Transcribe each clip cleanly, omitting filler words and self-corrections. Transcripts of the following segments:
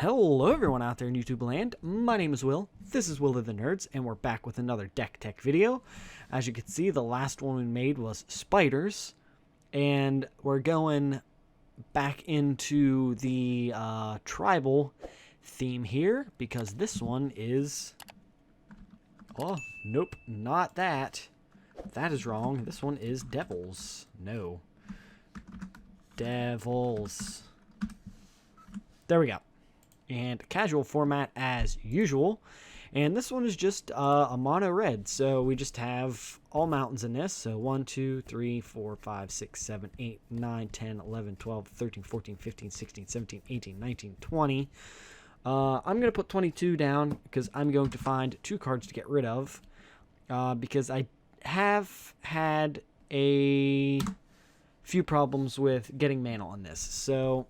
Hello everyone out there in YouTube land, my name is Will, this is Will of the Nerds, and we're back with another deck tech video. As you can see, the last one we made was spiders, and we're going back into the tribal theme here, because this one is, oh, nope, not that. That is wrong. This one is devils. No. Devils. There we go. And casual format as usual. And this one is just a mono red. So we just have all mountains in this. So 1, 2, 3, 4, 5, 6, 7, 8, 9, 10, 11, 12, 13, 14, 15, 16, 17, 18, 19, 20. I'm going to put 22 down because I'm going to find 2 cards to get rid of. Because I have had a few problems with getting mana on this. So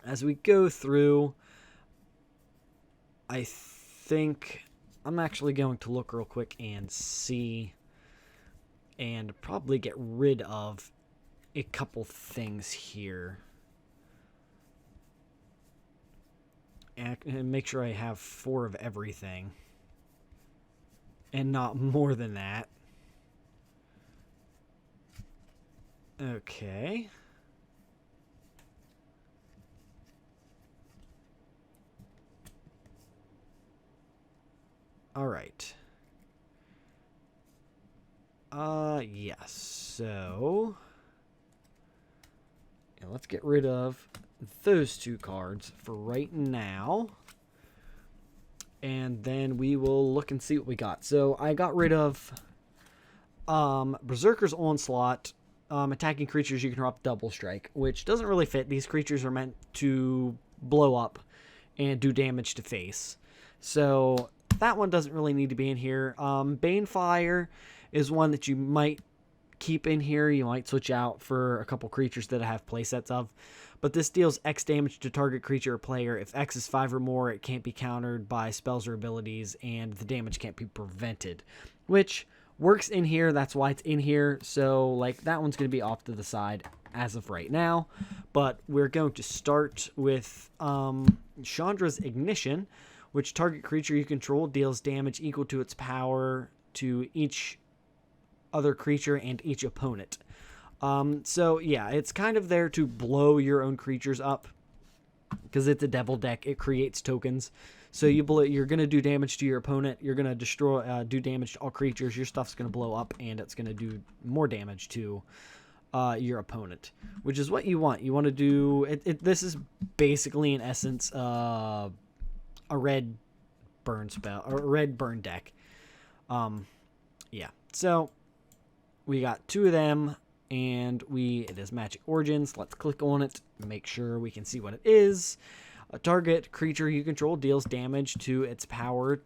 as we go through, I think I'm actually going to look real quick and see and probably get rid of a couple things here. And make sure I have 4 of everything. And not more than that. Okay. All right. Yes. So, yeah, let's get rid of those 2 cards for right now. And then we will look and see what we got. So, I got rid of Berserker's Onslaught. Attacking creatures you can drop double strike, which doesn't really fit. These creatures are meant to blow up and do damage to face. So that one doesn't really need to be in here. Banefire is one that you might keep in here. You might switch out for a couple creatures that I have playsets of. But this deals X damage to target creature or player. If X is 5 or more, it can't be countered by spells or abilities, and the damage can't be prevented. Which works in here, that's why it's in here. So, like, that one's going to be off to the side as of right now. But we're going to start with Chandra's Ignition, which target creature you control deals damage equal to its power to each other creature and each opponent. So, yeah, it's kind of there to blow your own creatures up. Because it's a devil deck, it creates tokens. So you're going to do damage to your opponent. You're going to destroy, do damage to all creatures. Your stuff's going to blow up, and it's going to do more damage to your opponent, which is what you want. You want to do this is basically, in essence, a red burn spell or a red burn deck. Yeah. So we got 2 of them, and it is Magic Origins. Let's click on it, make sure we can see what it is. A target creature you control deals damage to its power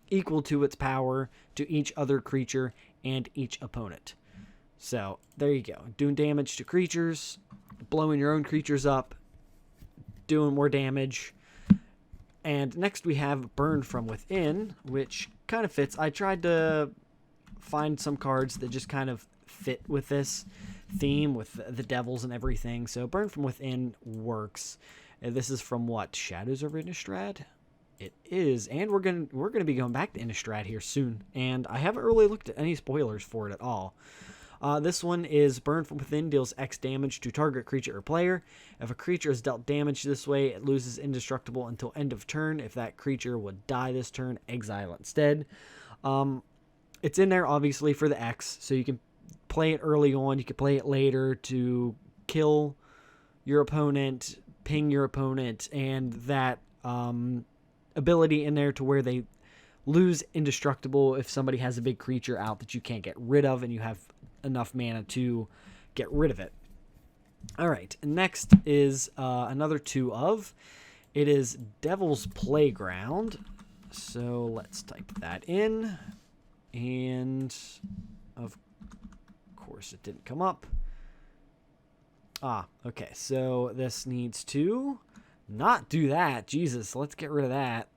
equal to its power to each other creature and each opponent. So there you go. Doing damage to creatures, blowing your own creatures up, doing more damage. And next we have Burn from Within, which kind of fits. I tried to find some cards that just kind of fit with this theme, with the devils and everything. So Burn from Within works. And this is from what? Shadows over Innistrad? It is, and we're gonna be going back to Innistrad here soon. And I haven't really looked at any spoilers for it at all. This one is Burn from Within deals X damage to target creature or player. If a creature is dealt damage this way, it loses indestructible until end of turn. If that creature would die this turn, exile instead. It's in there obviously for the X, so you can play it early on. You can play it later to kill your opponent, ping your opponent, and that ability in there to where they lose indestructible if somebody has a big creature out that you can't get rid of and you have enough mana to get rid of it. All right, next is another 2 of. It is Devil's Playground. So let's type that in. And of course it didn't come up. Okay, so this needs to not do that. Jesus, let's get rid of that.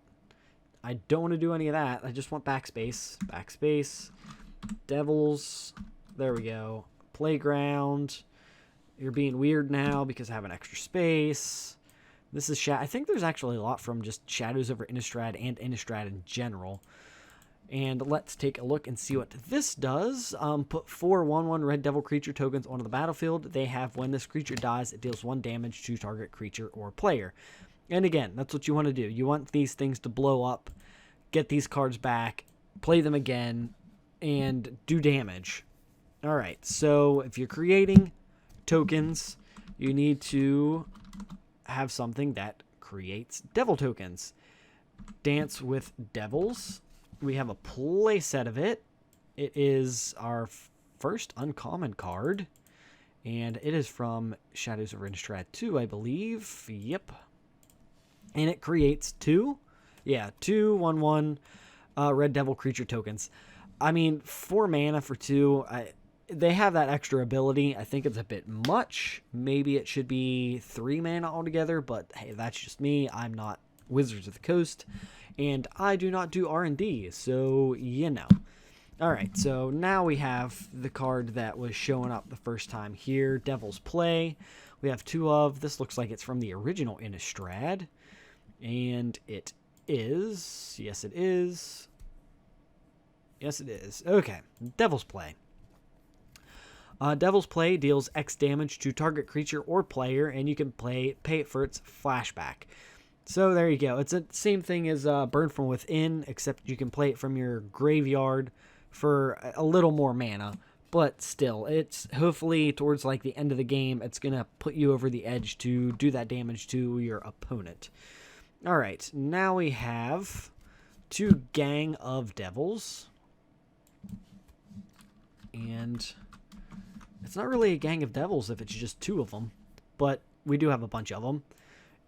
I don't want to do any of that. I just want backspace. Backspace. Devils. There we go. Playground. You're being weird now because I have an extra space. This is I think there's actually a lot from just Shadows over Innistrad and Innistrad in general. And let's take a look and see what this does. Put 4 1/1 Red Devil creature tokens onto the battlefield. They have, when this creature dies, it deals 1 damage to target creature or player. And again, that's what you want to do. You want these things to blow up, get these cards back, play them again, and do damage. Alright, so if you're creating tokens, you need to have something that creates devil tokens. Dance with Devils. We have a play set of it. It is our first uncommon card. And it is from Shadows of Innistrad 2, I believe. Yep. And it creates 2 1/1 Red Devil creature tokens. I mean, 4 mana for 2. They have that extra ability. I think it's a bit much. Maybe it should be 3 mana altogether, but hey, that's just me. I'm not Wizards of the Coast, and I do not do R&D, so you know. Alright, so now we have the card that was showing up the first time here, Devil's Play. We have 2 of. This looks like it's from the original Innistrad, and it is. Yes, it is. Yes, it is. Okay, Devil's Play. Devil's Play deals X damage to target creature or player, and you can pay it for its flashback. So there you go. It's the same thing as Burn from Within, except you can play it from your graveyard for a little more mana. But still, it's hopefully towards like the end of the game, it's going to put you over the edge to do that damage to your opponent. Alright, now we have 2 Gang of Devils. And it's not really a Gang of Devils if it's just 2 of them, but we do have a bunch of them.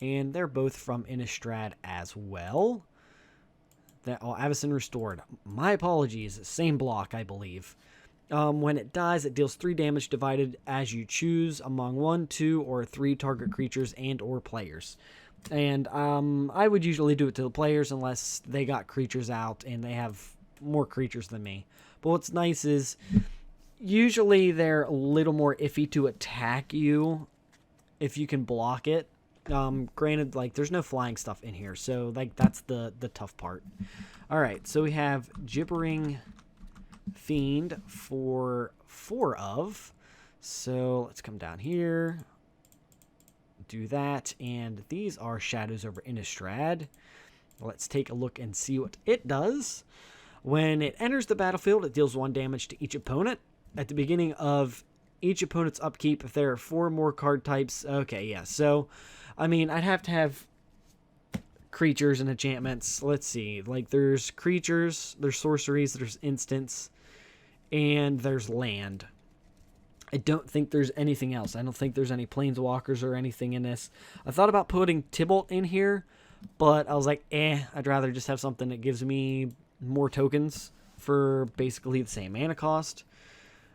And they're both from Innistrad as well. Avacyn Restored. My apologies. Same block, I believe. When it dies, it deals 3 damage divided as you choose among 1, 2, or 3 target creatures and or players. And I would usually do it to the players unless they got creatures out and they have more creatures than me. But what's nice is usually they're a little more iffy to attack you if you can block it. Granted, like, there's no flying stuff in here, so, like, that's the tough part. Alright, so we have Gibbering Fiend for 4 of. So, let's come down here. Do that, and these are Shadows over Innistrad. Let's take a look and see what it does. When it enters the battlefield, it deals 1 damage to each opponent. At the beginning of each opponent's upkeep, if there are 4 more card types. Okay, yeah, so I mean, I'd have to have creatures and enchantments. Let's see. Like, there's creatures, there's sorceries, there's instants, and there's land. I don't think there's anything else. I don't think there's any planeswalkers or anything in this. I thought about putting Tibalt in here, but I was like, I'd rather just have something that gives me more tokens for basically the same mana cost.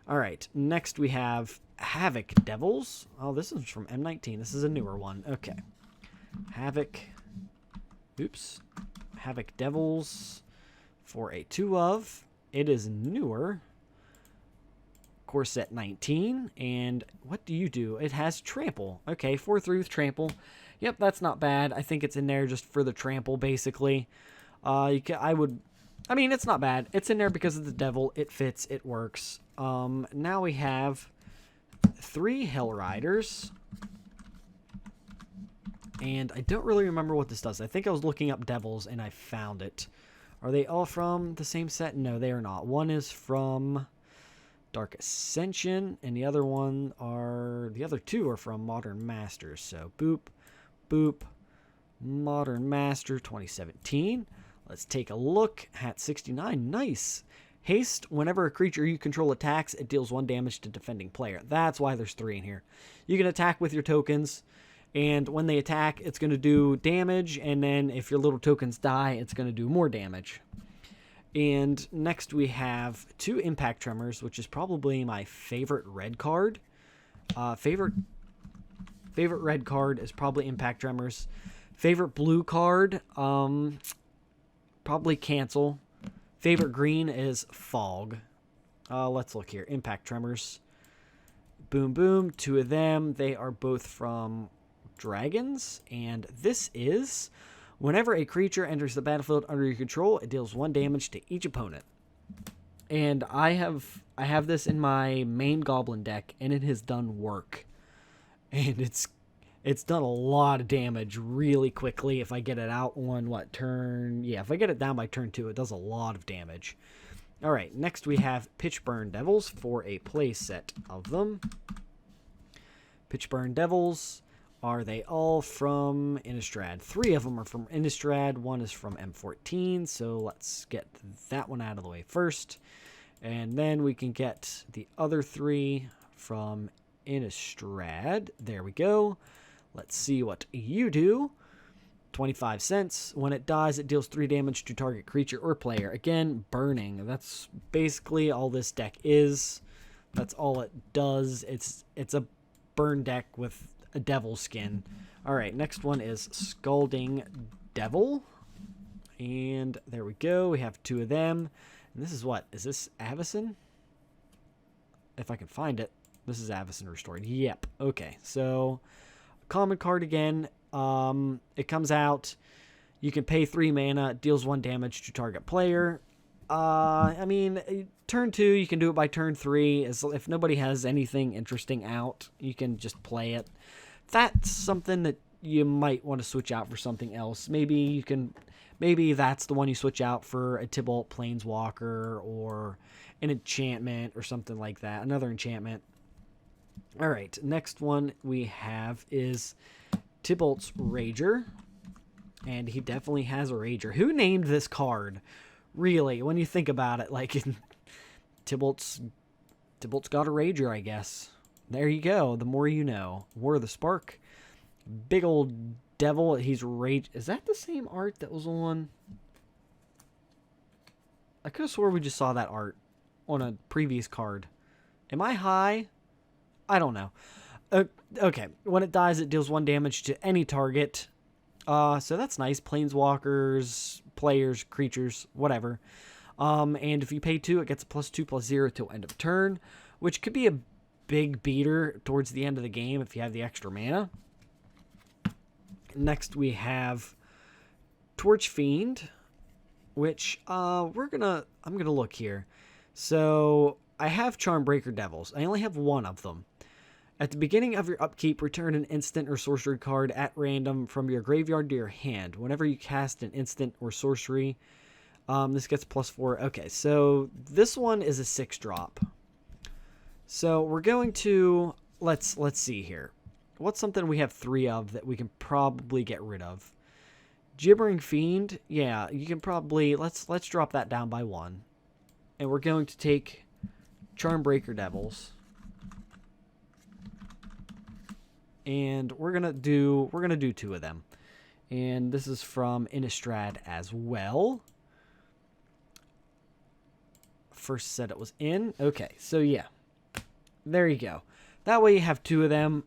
Alright, next we have Havoc Devils. Oh, this is from M19. This is a newer one. Okay. Havoc Devils for a 2 of. It is newer. Core set 19. And what do you do? It has Trample. Okay, 4/3 with Trample. Yep, that's not bad. I think it's in there just for the Trample, basically. I mean, it's not bad. It's in there because of the devil. It fits. It works. Now we have 3 Hell Riders. And I don't really remember what this does. I think I was looking up devils and I found it. Are they all from the same set? No, they are not. One is from Dark Ascension, and the other 2 are from Modern Masters. So boop, boop, Modern Master 2017. Let's take a look. Hat 69. Nice. Haste, whenever a creature you control attacks, it deals 1 damage to defending player. That's why there's 3 in here. You can attack with your tokens, and when they attack, it's going to do damage, and then if your little tokens die, it's going to do more damage. And next we have 2 Impact Tremors, which is probably my favorite red card. Favorite red card is probably Impact Tremors. Favorite blue card, probably Cancel. Favorite green is Fog. Let's look here. Impact Tremors. Boom, boom. 2 of them. They are both from dragons, and this is whenever a creature enters the battlefield under your control, it deals 1 damage to each opponent. And I have this in my main goblin deck, and it has done work. And it's done a lot of damage really quickly. If I get it out on turn? Yeah, if I get it down by turn 2, it does a lot of damage. All right, next we have Pitchburn Devils for a play set of them. Pitchburn Devils, are they all from Innistrad? 3 of them are from Innistrad. 1 is from M14, so let's get that one out of the way first. And then we can get the other 3 from Innistrad. There we go. Let's see what you do. 25 cents. When it dies, it deals 3 damage to target creature or player. Again, burning. That's basically all this deck is. That's all it does. It's a burn deck with a devil skin. All right, next one is Scalding Devil. And there we go. We have 2 of them. And this is what? Is this Avacyn? If I can find it. This is Avacyn Restored. Yep. Okay, so common card again. It comes out. You can pay 3 mana. It deals 1 damage to target player. I mean, turn 2, you can do it by turn 3. If nobody has anything interesting out, you can just play it. That's something that you might want to switch out for something else. Maybe that's the one you switch out for a Tibalt Planeswalker or an enchantment or something like that. Another enchantment. All right, next one we have is Tibalt's Rager. And he definitely has a Rager. Who named this card? Really, when you think about it, like Tibalt's got a Rager, I guess. There you go. The more you know. War of the Spark. Big old devil. He's rage. Is that the same art that was on? I could have swore we just saw that art on a previous card. Am I high? I don't know. Okay. When it dies, it deals 1 damage to any target. So that's nice. Planeswalkers, players, creatures, whatever. And if you pay 2, it gets a +2/+0 till end of turn, which could be a big beater towards the end of the game if you have the extra mana. Next we have Torch Fiend, which I'm gonna look here. So I have Charmbreaker Devils. I only have 1 of them. At the beginning of your upkeep, return an instant or sorcery card at random from your graveyard to your hand. Whenever you cast an instant or sorcery, this gets +4. Okay, so this one is a 6-drop. So we're going to let's see here. What's something we have 3 of that we can probably get rid of? Gibbering Fiend. Yeah, you can probably let's drop that down by 1, and we're going to take Charmbreaker Devils. And we're gonna do 2 of them, and this is from Innistrad as well. First set it was in. Okay, so yeah, there you go. That way you have 2 of them.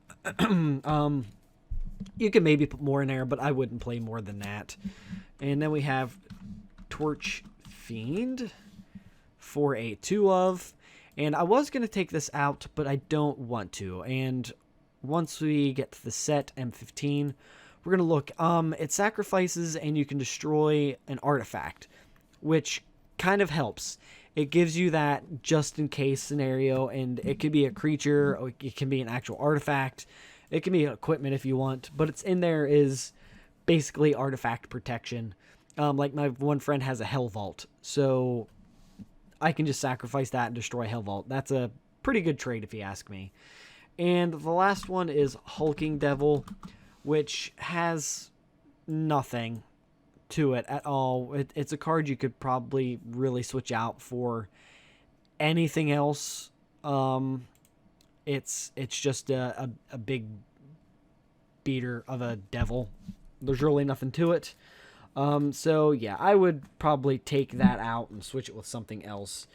You can maybe put more in there, but I wouldn't play more than that. And then we have Torch Fiend for a 2 of, and I was gonna take this out, but I don't want to. And once we get to the set M15, we're going to look. It sacrifices and you can destroy an artifact, which kind of helps. It gives you that just-in-case scenario, and it could be a creature, or it can be an actual artifact. It can be equipment if you want, but it's in there is basically artifact protection. Like my one friend has a Hell Vault, so I can just sacrifice that and destroy Hell Vault. That's a pretty good trade if you ask me. And the last one is Hulking Devil, which has nothing to it at all. It's a card you could probably really switch out for anything else. It's just a big beater of a devil. There's really nothing to it. So yeah, I would probably take that out and switch it with something else.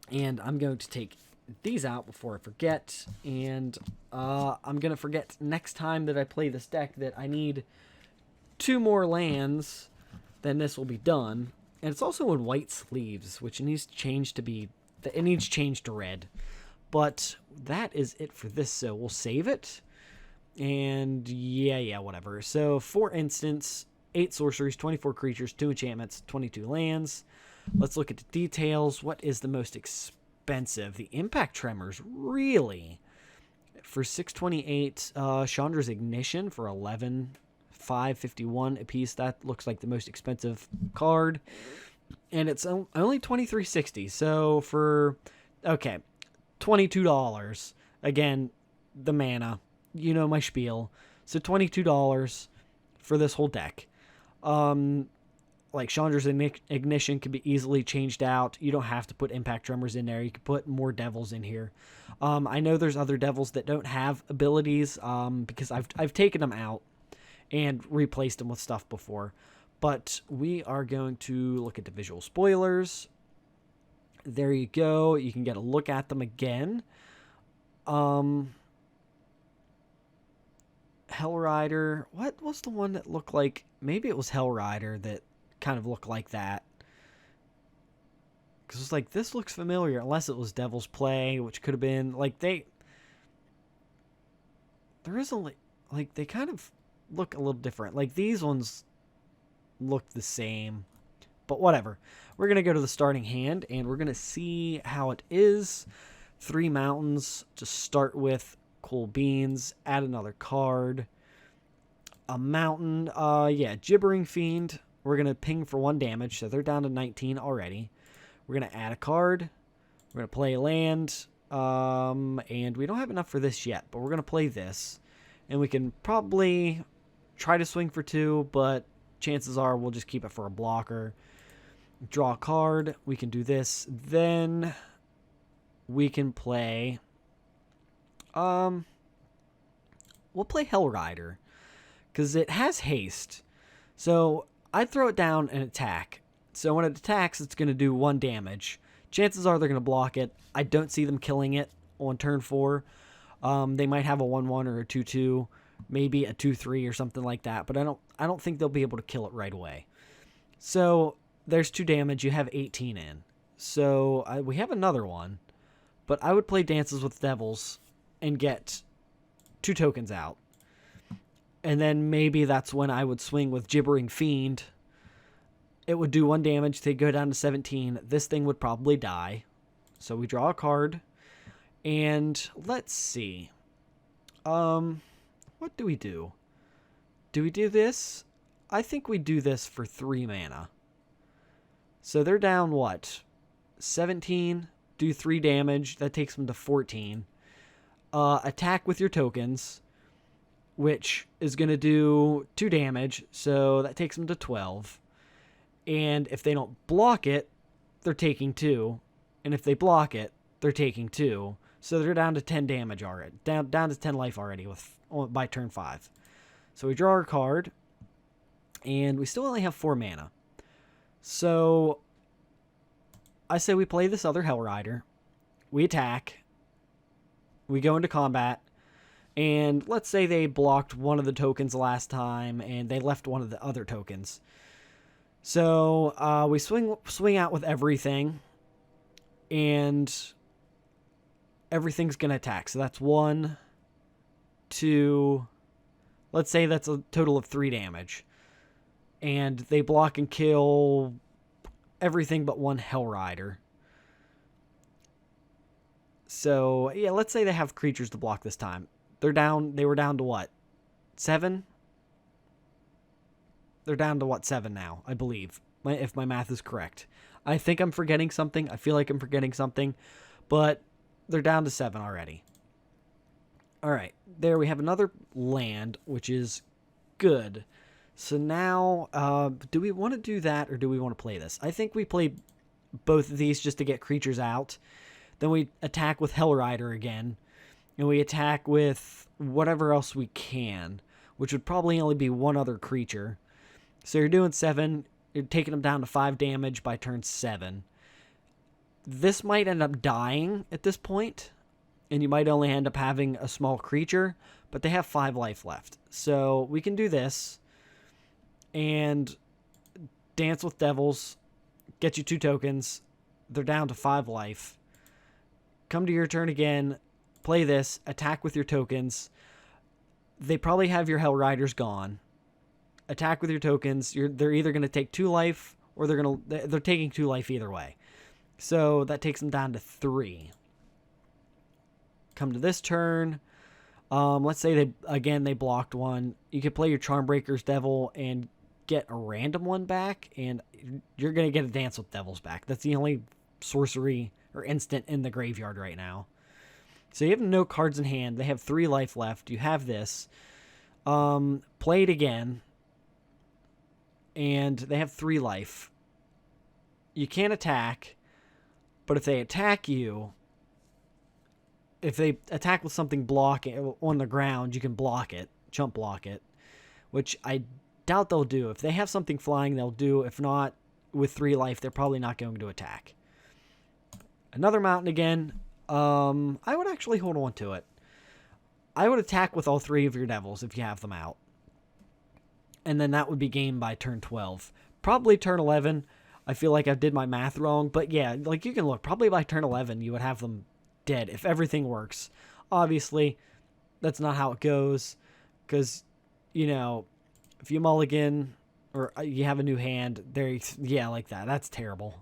And I'm going to take these out before I forget, and I'm gonna forget next time that I play this deck that I need 2 more lands, then this will be done. And it's also in white sleeves, which needs changed to red. But that is it for this, so we'll save it, And yeah, whatever. So, for instance, 8 sorceries, 24 creatures, 2 enchantments, 22 lands. Let's look at the details. What is the most expensive? The Impact Tremors, really? For 628, Chandra's Ignition for 11, 551 a piece. That looks like the most expensive card. And it's only 2360. So for, okay, $22. Again, the mana. You know my spiel. So $22 for this whole deck. Like Chandra's Ignition can be easily changed out. You don't have to put Impact Tremors in there. You can put more Devils in here. I know there's other Devils that don't have abilities because I've taken them out and replaced them with stuff before. But we are going to look at the visual spoilers. There you go. You can get a look at them again. Hellrider. What was the one that looked like? Maybe it was Hellrider that kind of looked like that. Because it's like, this looks familiar. Unless it was Devil's Play, which could have been. Like, there is only. Like, they kind of look a little different. Like, these ones look the same. But whatever. We're going to go to the starting hand, and we're going to see how it is. 3 mountains to start with. Cool beans. Add another card. A mountain. Yeah, Gibbering Fiend. We're going to ping for 1 damage, so they're down to 19 already. We're going to add a card. We're going to play a land. And we don't have enough for this yet, but we're going to play this. And we can probably try to swing for 2, but chances are we'll just keep it for a blocker. Draw a card. We can do this. Then we can play... we'll play Hellrider, because it has haste. So I'd throw it down and attack. So when it attacks, it's going to do 1 damage. Chances are they're going to block it. I don't see them killing it on turn 4. They might have a 1/1 or a 2/2, maybe a 2/3 or something like that. But I don't think they'll be able to kill it right away. So there's 2 damage. You have 18 in. So we have another one. But I would play Dances with Devils and get 2 tokens out. And then maybe that's when I would swing with Gibbering Fiend. It would do 1 damage. They'd go down to 17. This thing would probably die. So we draw a card. And let's see. What do we do? Do we do this? I think we do this for 3 mana. So they're down what? 17. Do 3 damage. That takes them to 14. Attack with your tokens, which is going to do 2 damage, so that takes them to 12. And if they don't block it, they're taking 2. And if they block it, they're taking 2. So they're down to 10 damage already. Down to 10 life already by turn 5. So we draw our card, and we still only have 4 mana. So I say we play this other Hellrider. We attack. We go into combat. And let's say they blocked one of the tokens last time, and they left one of the other tokens. So we swing out with everything, and everything's going to attack. So that's 1, 2, let's say that's a total of 3 damage. And they block and kill everything but 1 Hellrider. So, yeah, let's say they have creatures to block this time. They were down to what? 7? They're down to what, 7 now, I believe, if my math is correct. I think I'm forgetting something. I feel like I'm forgetting something, but they're down to 7 already. All right, there we have another land, which is good. So now, do we want to do that, or do we want to play this? I think we play both of these just to get creatures out. Then we attack with Hellrider again, and we attack with whatever else we can, which would probably only be 1 other creature. So you're doing 7. You're taking them down to 5 damage by turn 7. This might end up dying at this point, and you might only end up having a small creature, but they have 5 life left. So we can do this and Dance with Devils, get you 2 tokens. They're down to 5 life. Come to your turn again, play this, attack with your tokens. they probably have your Hell Riders gone. Attack with your tokens. They're either going to take 2 life or they're taking 2 life either way. So that takes them down to 3. Come to this turn. Let's say they blocked one. You could play your Charmbreaker's Devil and get a random one back, and you're going to get a Dance with Devils back. That's the only sorcery or instant in the graveyard right now. So you have no cards in hand. They have 3 life left. You have this. Play it again. And they have 3 life. You can't attack, but if they attack you, if they attack with something blocking on the ground, you can block it, jump block it, which I doubt they'll do. If they have something flying, they'll do. If not, with 3 life, they're probably not going to attack. Another mountain again. I would actually hold on to it. I would attack with all 3 of your devils if you have them out. And then that would be game by turn 12. Probably turn 11. I feel like I did my math wrong. But yeah, like you can look. Probably by turn 11, you would have them dead if everything works. Obviously, that's not how it goes. Because, you know, if you mulligan or you have a new hand, yeah, like that. That's terrible.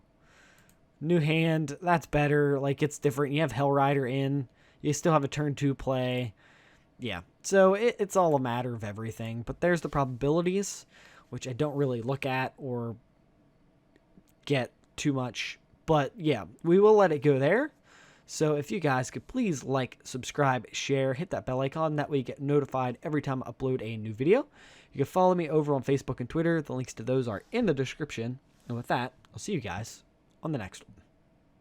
New hand, that's better. Like, it's different. You have Hell Rider in. You still have a turn 2 play. Yeah, so it's all a matter of everything. But there's the probabilities, which I don't really look at or get too much. But yeah, we will let it go there. So if you guys could please like, subscribe, share, hit that bell icon. That way you get notified every time I upload a new video. You can follow me over on Facebook and Twitter. The links to those are in the description. And with that, I'll see you guys on the next one.